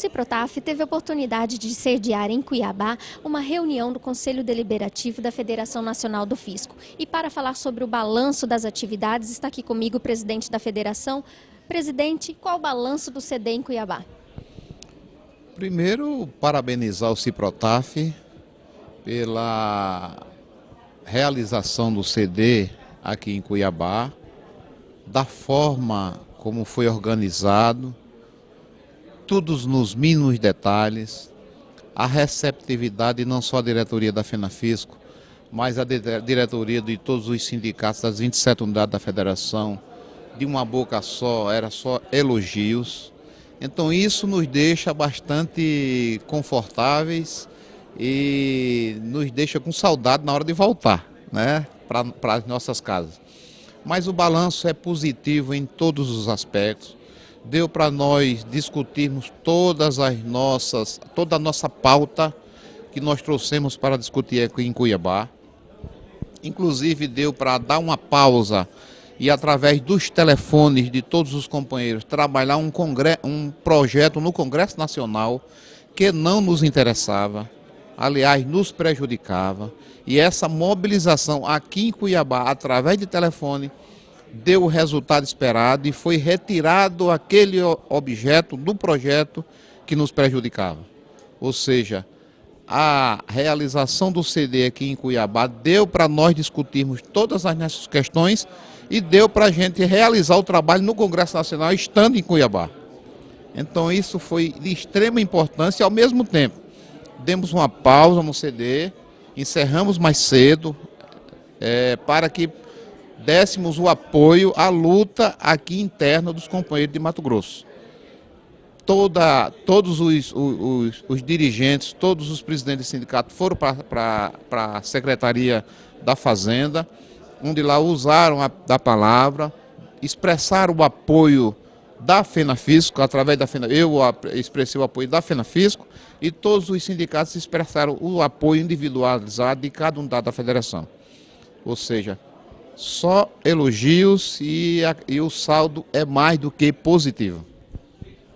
Ciprotaf teve a oportunidade de sediar em Cuiabá uma reunião do Conselho Deliberativo da Federação Nacional do Fisco. E para falar sobre o balanço das atividades, está aqui comigo o presidente da federação. Presidente, qual o balanço do CD em Cuiabá? Primeiro, parabenizar o Ciprotaf pela realização do CD aqui em Cuiabá, da forma como foi organizado, todos nos mínimos detalhes, a receptividade não só da diretoria da FENAFISCO, mas a diretoria de todos os sindicatos das 27 unidades da federação, de uma boca só, era só elogios. Então isso nos deixa bastante confortáveis e nos deixa com saudade na hora de voltar, né, para as nossas casas. Mas o balanço é positivo em todos os aspectos. Deu para nós discutirmos toda a nossa pauta que nós trouxemos para discutir aqui em Cuiabá. Inclusive deu para dar uma pausa e através dos telefones de todos os companheiros trabalhar um projeto no Congresso Nacional que não nos interessava, aliás, nos prejudicava. E essa mobilização aqui em Cuiabá, através de telefone, deu o resultado esperado e foi retirado aquele objeto do projeto que nos prejudicava. Ou seja, a realização do CD aqui em Cuiabá deu para nós discutirmos todas as nossas questões e deu para a gente realizar o trabalho no Congresso Nacional estando em Cuiabá. Então isso foi de extrema importância e ao mesmo tempo demos uma pausa no CD, encerramos mais cedo para que dessemos o apoio à luta aqui interna dos companheiros de Mato Grosso. Todos os dirigentes, todos os presidentes do sindicato foram para a Secretaria da Fazenda, onde lá usaram da palavra, expressaram o apoio da FENAFISCO, através da FENAFISCO, eu expressei o apoio da FENAFISCO e todos os sindicatos expressaram o apoio individualizado de cada unidade da federação. Ou seja, só elogios e o saldo é mais do que positivo.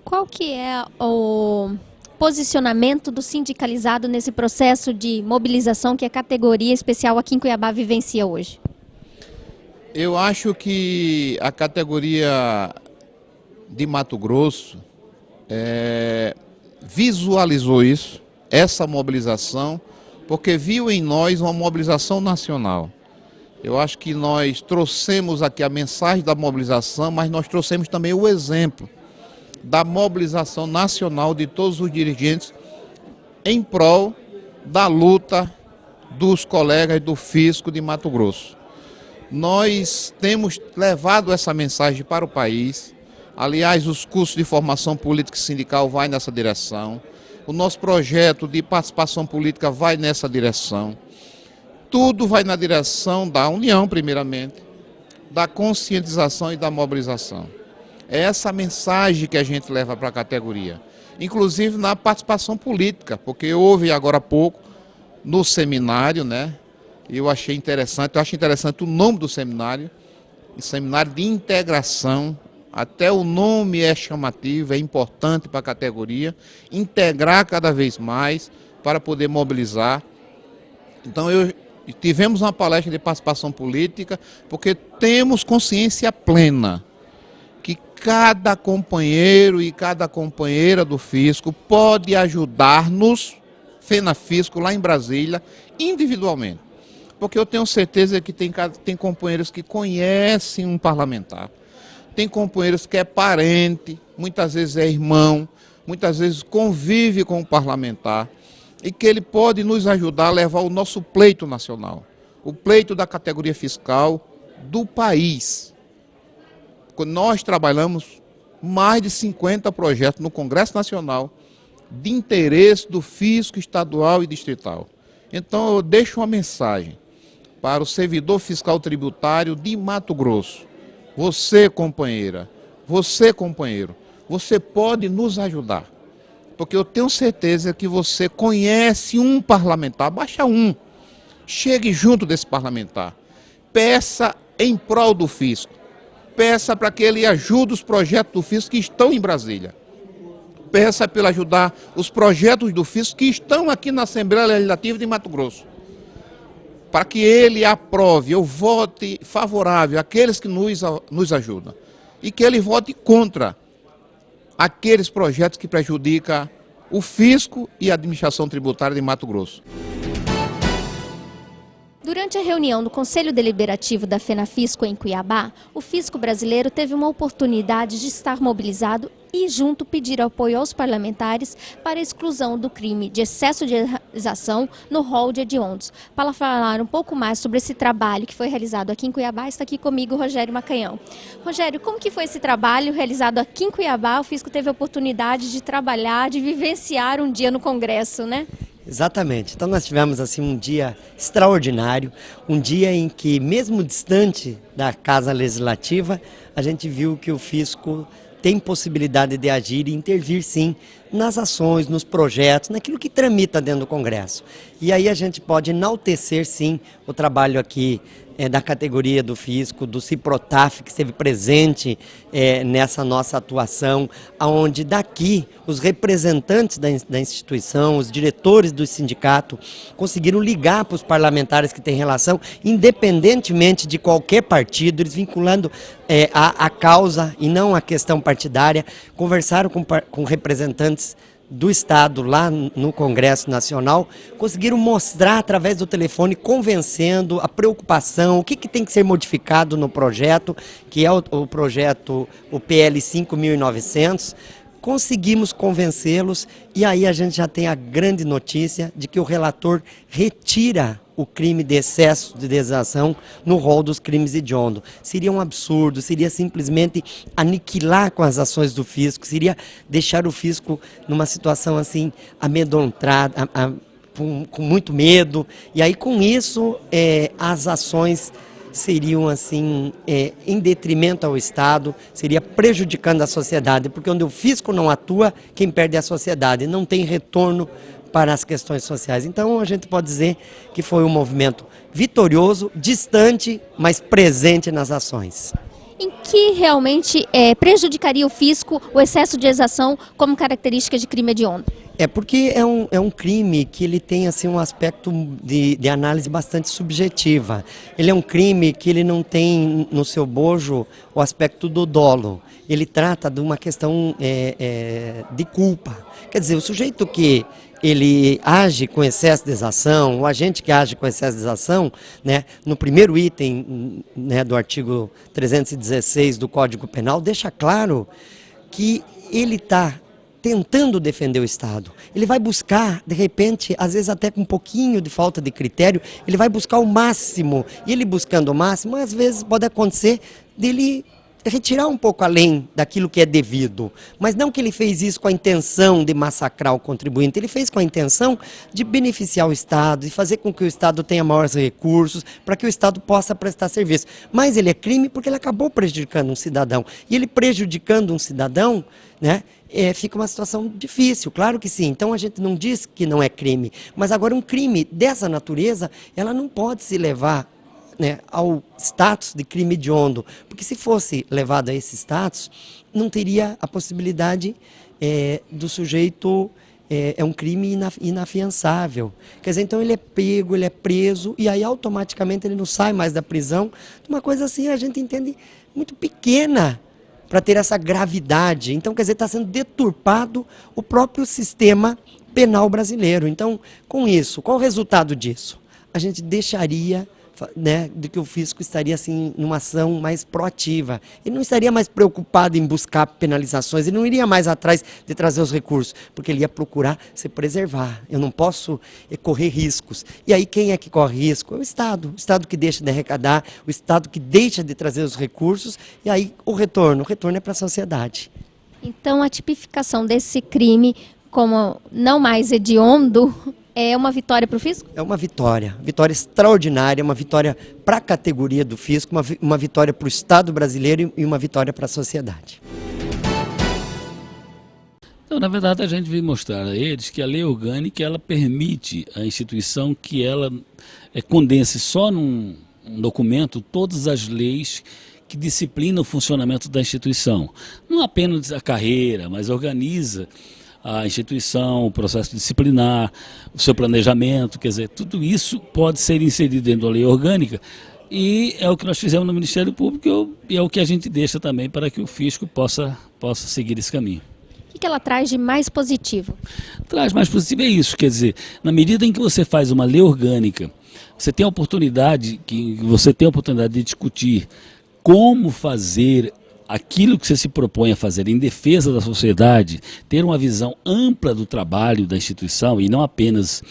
Qual que é o posicionamento do sindicalizado nesse processo de mobilização que a categoria especial aqui em Cuiabá vivencia hoje? Eu acho que a categoria de Mato Grosso visualizou isso, essa mobilização, porque viu em nós uma mobilização nacional. Eu acho que nós trouxemos aqui a mensagem da mobilização, mas nós trouxemos também o exemplo da mobilização nacional de todos os dirigentes em prol da luta dos colegas do Fisco de Mato Grosso. Nós temos levado essa mensagem para o país. Aliás, os cursos de formação política e sindical vai nessa direção. O nosso projeto de participação política vai nessa direção. Tudo vai na direção da união, primeiramente, da conscientização e da mobilização. É essa mensagem que a gente leva para a categoria, inclusive na participação política, porque houve agora há pouco no seminário, né? Eu acho interessante o nome do seminário, Seminário de Integração. Até o nome é chamativo, é importante para a categoria, integrar cada vez mais para poder mobilizar. Então tivemos uma palestra de participação política, porque temos consciência plena que cada companheiro e cada companheira do Fisco pode ajudar-nos, FENAFISCO, lá em Brasília, individualmente. Porque eu tenho certeza que tem companheiros que conhecem um parlamentar, tem companheiros que é parente, muitas vezes é irmão, muitas vezes convive com o parlamentar, e que ele pode nos ajudar a levar o nosso pleito nacional, o pleito da categoria fiscal do país. Nós trabalhamos mais de 50 projetos no Congresso Nacional de interesse do fisco estadual e distrital. Então eu deixo uma mensagem para o servidor fiscal tributário de Mato Grosso. Você, companheira, você, companheiro, você pode nos ajudar. Porque eu tenho certeza que você conhece um parlamentar, baixa um, chegue junto desse parlamentar, peça em prol do fisco, peça para que ele ajude os projetos do fisco que estão em Brasília. peça para ele ajudar os projetos do fisco que estão aqui na Assembleia Legislativa de Mato Grosso. Para que ele aprove ou vote favorável àqueles que nos ajudam. E que ele vote contra aqueles projetos que prejudicam o fisco e a administração tributária de Mato Grosso. Durante a reunião do Conselho Deliberativo da FENAFISCO em Cuiabá, o fisco brasileiro teve uma oportunidade de estar mobilizado e junto pedir apoio aos parlamentares para a exclusão do crime de excesso de realização no rol de hediondos. Para falar um pouco mais sobre esse trabalho que foi realizado aqui em Cuiabá, está aqui comigo o Rogério Macanhão. Rogério, como que foi esse trabalho realizado aqui em Cuiabá? O fisco teve a oportunidade de trabalhar, de vivenciar um dia no Congresso, né? Exatamente. Então nós tivemos assim um dia extraordinário, um dia em que, mesmo distante da Casa Legislativa, a gente viu que o fisco tem possibilidade de agir e intervir sim nas ações, nos projetos, naquilo que tramita dentro do Congresso. E aí a gente pode enaltecer sim o trabalho aqui da categoria do fisco, do Ciprotaf, que esteve presente nessa nossa atuação, onde daqui os representantes da instituição, os diretores do sindicato, conseguiram ligar para os parlamentares que têm relação, independentemente de qualquer partido, eles vinculando a causa e não a questão partidária, conversaram com representantes do Estado lá no Congresso Nacional, conseguiram mostrar através do telefone, convencendo a preocupação, o que tem que ser modificado no projeto, que é o projeto, o PL 5.900, conseguimos convencê-los e aí a gente já tem a grande notícia de que o relator retira o crime de excesso de desazão no rol dos crimes hediondos. Seria um absurdo, seria simplesmente aniquilar com as ações do fisco, seria deixar o fisco numa situação assim amedrontada, com muito medo, e aí com isso as ações seriam assim em detrimento ao Estado, seria prejudicando a sociedade, porque onde o fisco não atua, quem perde é a sociedade, não tem retorno para as questões sociais. Então a gente pode dizer que foi um movimento vitorioso, distante, mas presente nas ações. Em que realmente prejudicaria o fisco o excesso de exação como característica de crime hediondo? Porque é um crime que ele tem assim, um aspecto de análise bastante subjetiva. Ele é um crime que ele não tem no seu bojo o aspecto do dolo. Ele trata de uma questão de culpa. Quer dizer, o sujeito que ele age com excesso de exação, o agente que age com excesso de exação, né, no primeiro item, né, do artigo 316 do Código Penal, deixa claro que ele está tentando defender o Estado. Ele vai buscar, de repente, às vezes até com um pouquinho de falta de critério, ele vai buscar o máximo. E ele buscando o máximo, às vezes pode acontecer dele retirar um pouco além daquilo que é devido. Mas não que ele fez isso com a intenção de massacrar o contribuinte, ele fez com a intenção de beneficiar o Estado, de fazer com que o Estado tenha maiores recursos, para que o Estado possa prestar serviço. Mas ele é crime porque ele acabou prejudicando um cidadão. E ele prejudicando um cidadão, né, fica uma situação difícil, claro que sim. Então a gente não diz que não é crime, mas agora um crime dessa natureza, ela não pode se levar, né, ao status de crime hediondo, porque se fosse levado a esse status, não teria a possibilidade do sujeito, é um crime inafiançável. Quer dizer, então ele é pego, ele é preso, e aí automaticamente ele não sai mais da prisão. Uma coisa assim a gente entende muito pequena para ter essa gravidade. Então, quer dizer, está sendo deturpado o próprio sistema penal brasileiro. Então, com isso, qual o resultado disso? A gente deixaria, né, de que o fisco estaria assim numa ação mais proativa. Ele não estaria mais preocupado em buscar penalizações, ele não iria mais atrás de trazer os recursos, porque ele ia procurar se preservar. Eu não posso correr riscos. E aí quem é que corre risco? É o Estado que deixa de arrecadar, o Estado que deixa de trazer os recursos, e aí o retorno é para a sociedade. Então a tipificação desse crime como não mais hediondo é uma vitória para o fisco? É uma vitória extraordinária, uma vitória para a categoria do fisco, uma vitória para o Estado brasileiro e uma vitória para a sociedade. Então, na verdade, a gente veio mostrar a eles que a lei orgânica ela permite à instituição que ela condense só num documento todas as leis que disciplinam o funcionamento da instituição. Não apenas a carreira, mas organiza a instituição, o processo disciplinar, o seu planejamento, quer dizer, tudo isso pode ser inserido dentro da lei orgânica. E é o que nós fizemos no Ministério Público e é o que a gente deixa também para que o fisco possa seguir esse caminho. O que ela traz de mais positivo? Traz mais positivo é isso, quer dizer, na medida em que você faz uma lei orgânica, você tem a oportunidade de discutir como fazer aquilo que você se propõe a fazer em defesa da sociedade, ter uma visão ampla do trabalho da instituição e não apenas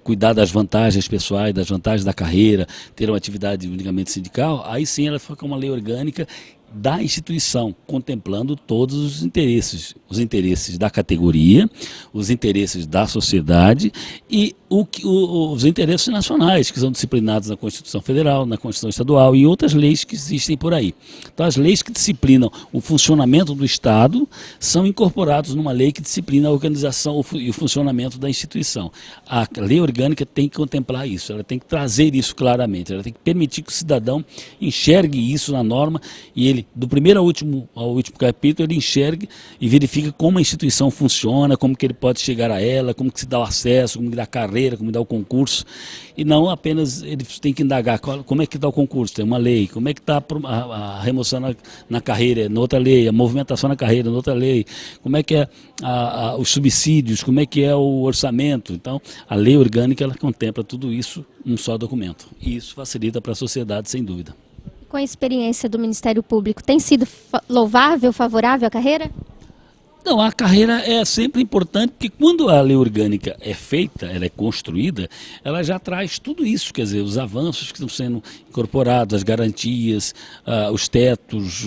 cuidar das vantagens pessoais, das vantagens da carreira, ter uma atividade unicamente sindical, aí sim ela fica uma lei orgânica da instituição, contemplando todos os interesses da categoria, os interesses da sociedade e os interesses nacionais, que são disciplinados na Constituição Federal, na Constituição Estadual e outras leis que existem por aí. Então, as leis que disciplinam o funcionamento do Estado são incorporadas numa lei que disciplina a organização e o funcionamento da instituição. A lei orgânica tem que contemplar isso, ela tem que trazer isso claramente, ela tem que permitir que o cidadão enxergue isso na norma e ele, do primeiro ao último capítulo, ele enxergue e verifica como a instituição funciona, como que ele pode chegar a ela, como que se dá o acesso, como que dá a carreira, como dá o concurso, e não apenas ele tem que indagar como é que está o concurso, tem uma lei, como é que está a remoção na carreira, noutra lei, a movimentação na carreira, noutra lei, como é que é os subsídios, como é que é o orçamento. Então, a lei orgânica, ela contempla tudo isso num só documento, e isso facilita para a sociedade, sem dúvida. Com a experiência do Ministério Público, tem sido louvável, favorável à carreira? Não, a carreira é sempre importante, porque quando a lei orgânica é feita, ela é construída, ela já traz tudo isso, quer dizer, os avanços que estão sendo incorporados, as garantias, os tetos,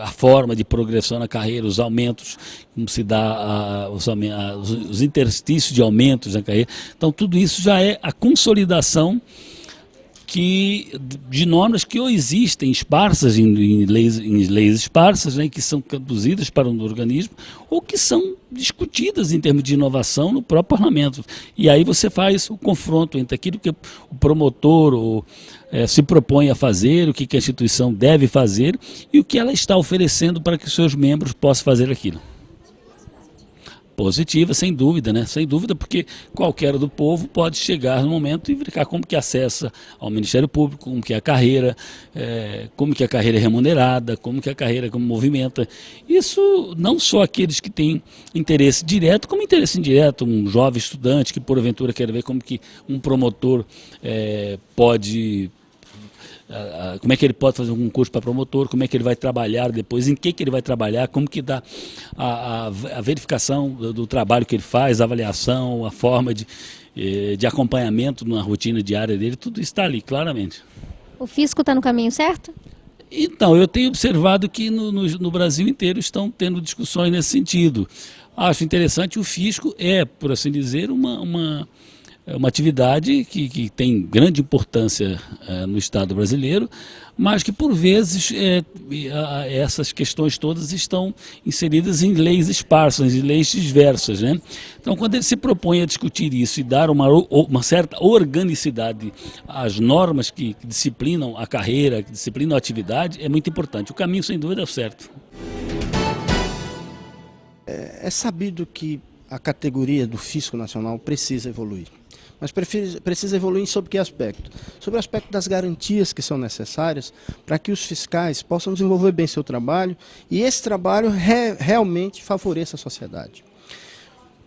a forma de progressão na carreira, os aumentos, como se dá os interstícios de aumentos na carreira. Então, tudo isso já é a consolidação de normas que ou existem esparsas em leis esparsas, né, que são traduzidas para um organismo, ou que são discutidas em termos de inovação no próprio parlamento. E aí você faz o confronto entre aquilo que o promotor se propõe a fazer, o que a instituição deve fazer e o que ela está oferecendo para que os seus membros possam fazer aquilo. Positiva, sem dúvida, né? Sem dúvida, porque qualquer do povo pode chegar no momento e verificar como que acessa ao Ministério Público, como que é a carreira, como que a carreira é remunerada, como que a carreira como movimenta. Isso não só aqueles que têm interesse direto, como interesse indireto, um jovem estudante que porventura quer ver como que um promotor pode... como é que ele pode fazer um concurso para promotor, como é que ele vai trabalhar depois, em que ele vai trabalhar, como que dá a verificação do trabalho que ele faz, a avaliação, a forma de acompanhamento na rotina diária dele, tudo está ali, claramente. O fisco está no caminho certo? Então, eu tenho observado que no Brasil inteiro estão tendo discussões nesse sentido. Acho interessante, o fisco por assim dizer, uma atividade que tem grande importância no Estado brasileiro, mas que por vezes essas questões todas estão inseridas em leis esparsas, em leis diversas, né? Então, quando ele se propõe a discutir isso e dar uma certa organicidade às normas que disciplinam a carreira, que disciplinam a atividade, é muito importante. O caminho, sem dúvida, é o certo. É sabido que a categoria do Fisco Nacional precisa evoluir. Mas precisa evoluir sobre que aspecto? Sobre o aspecto das garantias que são necessárias para que os fiscais possam desenvolver bem seu trabalho e esse trabalho realmente favoreça a sociedade.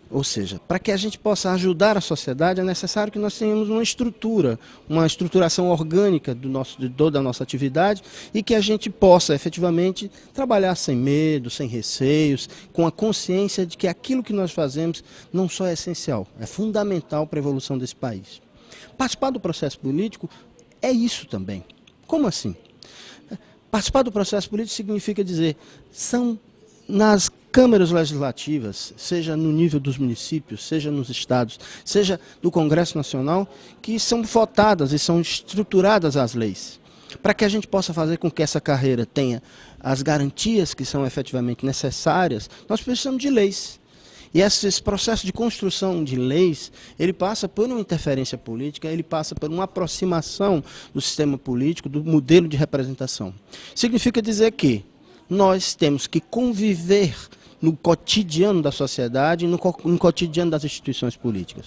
Ou seja, para que a gente possa ajudar a sociedade, é necessário que nós tenhamos uma estruturação orgânica de toda a nossa atividade e que a gente possa efetivamente trabalhar sem medo, sem receios, com a consciência de que aquilo que nós fazemos não só é essencial, é fundamental para a evolução desse país. Participar do processo político é isso também. Como assim? Participar do processo político significa dizer, são nas câmaras legislativas, seja no nível dos municípios, seja nos estados, seja do Congresso Nacional, que são votadas e são estruturadas as leis, para que a gente possa fazer com que essa carreira tenha as garantias que são efetivamente necessárias. Nós precisamos de leis. E esse processo de construção de leis, ele passa por uma interferência política, ele passa por uma aproximação do sistema político, do modelo de representação. Significa dizer que nós temos que conviver no cotidiano da sociedade e no cotidiano das instituições políticas.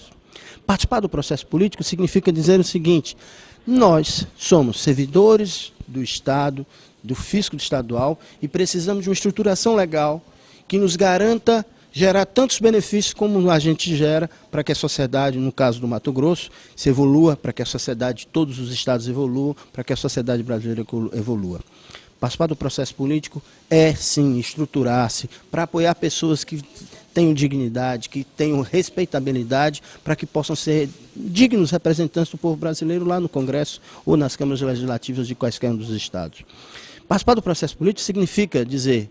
Participar do processo político significa dizer o seguinte: nós somos servidores do Estado, do fisco estadual, e precisamos de uma estruturação legal que nos garanta gerar tantos benefícios como a gente gera para que a sociedade, no caso do Mato Grosso, se evolua, para que a sociedade de todos os estados evoluam, para que a sociedade brasileira evolua. Participar do processo político é, sim, estruturar-se para apoiar pessoas que tenham dignidade, que tenham respeitabilidade, para que possam ser dignos representantes do povo brasileiro lá no Congresso ou nas câmaras legislativas de quaisquer dos estados. Participar do processo político significa dizer: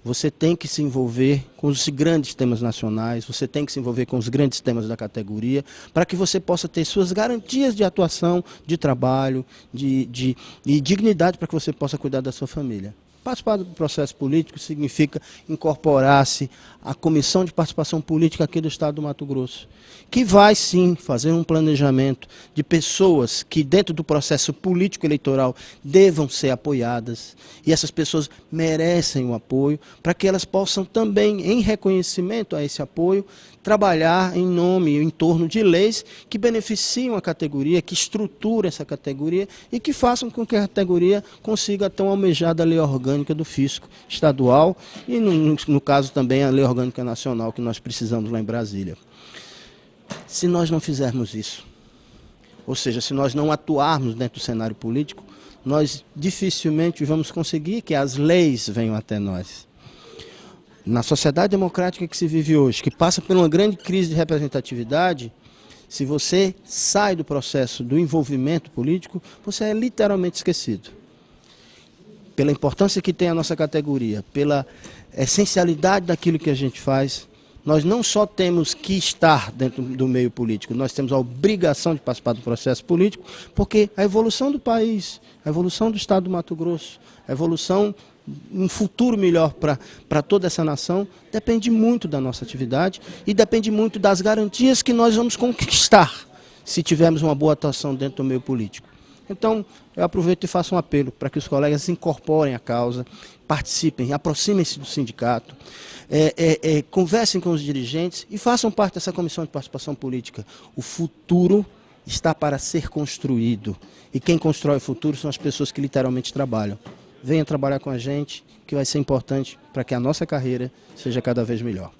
você tem que se envolver com os grandes temas nacionais, você tem que se envolver com os grandes temas da categoria, para que você possa ter suas garantias de atuação, de trabalho, de dignidade, para que você possa cuidar da sua família. Participar do processo político significa incorporar-se à Comissão de Participação Política aqui do Estado do Mato Grosso, que vai sim fazer um planejamento de pessoas que dentro do processo político eleitoral devam ser apoiadas, e essas pessoas merecem o apoio, para que elas possam também, em reconhecimento a esse apoio, trabalhar em nome e em torno de leis que beneficiam a categoria, que estruturam essa categoria e que façam com que a categoria consiga a tão almejada lei orgânica do fisco estadual e, no caso também, a lei orgânica nacional que nós precisamos lá em Brasília. Se nós não fizermos isso, ou seja, se nós não atuarmos dentro do cenário político, nós dificilmente vamos conseguir que as leis venham até nós. Na sociedade democrática que se vive hoje, que passa por uma grande crise de representatividade, se você sai do processo do envolvimento político, você é literalmente esquecido. Pela importância que tem a nossa categoria, pela essencialidade daquilo que a gente faz, nós não só temos que estar dentro do meio político, nós temos a obrigação de participar do processo político, porque a evolução do país, a evolução do Estado do Mato Grosso, a evolução, um futuro melhor para toda essa nação, depende muito da nossa atividade e depende muito das garantias que nós vamos conquistar se tivermos uma boa atuação dentro do meio político. Então, eu aproveito e faço um apelo para que os colegas se incorporem à causa, participem, aproximem-se do sindicato, conversem com os dirigentes e façam parte dessa comissão de participação política. O futuro está para ser construído, e quem constrói o futuro são as pessoas que literalmente trabalham. Venha trabalhar com a gente, que vai ser importante para que a nossa carreira seja cada vez melhor.